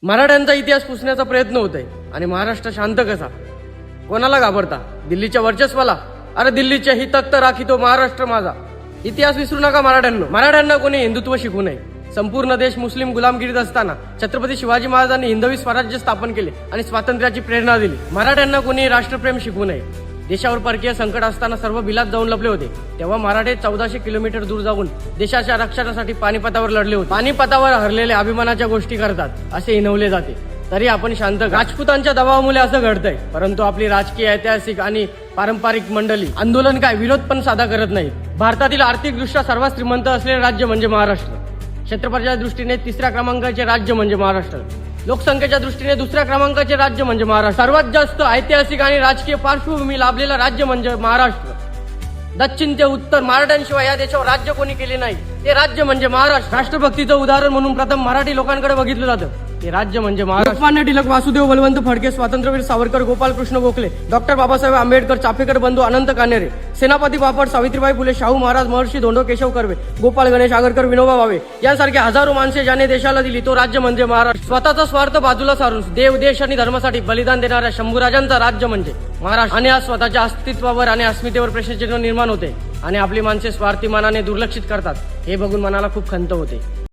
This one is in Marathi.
मराठ्यांचा इतिहास पुसण्याचा प्रयत्न होतोय आणि महाराष्ट्र शांत कसा? कोणाला घाबरता? दिल्लीच्या वर्चस्वाला? अरे दिल्लीच्या ही तख्त राखीतो महाराष्ट्र माझा. इतिहास विसरू नका मराठ्यांना कोणी हिंदुत्व शिकू नये. संपूर्ण देश मुस्लिम गुलामगिरीत असताना छत्रपती शिवाजी महाराजांनी हिंदवी स्वराज्य स्थापन केले आणि स्वातंत्र्याची प्रेरणा दिली. मराठ्यांना कोणी राष्ट्रप्रेम शिकू नये. देशावर परकीय संकट असताना सर्व बिलात जाऊन लपले होते, तेव्हा मराठे 1400 किलोमीटर दूर जाऊन देशाच्या रक्षणासाठी पानिपतावर लढले होते. पानिपतावर हरलेले अभिमानाच्या गोष्टी करतात असे हिनवले जाते, तरी आपण शांत. राजपुतांच्या दबावामुळे असं घडतंय, परंतु आपली राजकीय, ऐतिहासिक आणि पारंपरिक मंडळी आंदोलन काय, विरोध पण साधा करत नाही. भारतातील आर्थिकदृष्ट्या सर्वात श्रीमंत असलेले राज्य म्हणजे महाराष्ट्र. क्षेत्रफळाच्या दृष्टीने 3ऱ्या क्रमांकाचे राज्य म्हणजे महाराष्ट्र. लोकसंख्येच्या दृष्टीने 2ऱ्या क्रमांकाचे राज्य म्हणजे महाराष्ट्र. सर्वात जास्त ऐतिहासिक आणि राजकीय पार्श्वभूमी लाभलेलं राज्य म्हणजे महाराष्ट्र. दक्षिण ते उत्तर मराठ्यांशिवाय या देशावर राज्य कोणी केले नाही, ते राज्य म्हणजे महाराष्ट्र. राष्ट्रभक्तीचं उदाहरण म्हणून प्रथम मराठी लोकांकडे बघितलं जातं, ते राज्य म्हणजे महाराष्ट्र. लोकमान्य टिळक, वासुदेव बळवंत फडके, स्वातंत्र्यवीर सावरकर, गोपालकृष्ण गोखले, डॉक्टर बाबासाहेब आंबेडकर, चाफेकर बंधू, अनंत कान्हेरे, सेनापती बापट, सावित्रीबाई फुले, शाहू महाराज, महर्षी धोंडो केशव कर्वे, गोपाळ गणेश आगरकर, विनोबा भावे यांसारखे हजारो माणसे ज्याने देशाला दिली, तो राज्य म्हणजे महाराष्ट्र. स्वतःचा स्वार्थ बाजूला सारून देव, देश आणि धर्मासाठी बलिदान देणाऱ्या शंभूराजांचा राज्य म्हणजे महाराष्ट्र. आणि आज स्वतःच्या अस्तित्वावर आणि अस्मितेवर प्रश्नचिन्ह निर्माण होते आणि आपली माणसे स्वार्थी मनाने दुर्लक्षित करतात, हे बघून मनाला खूप खंत होते.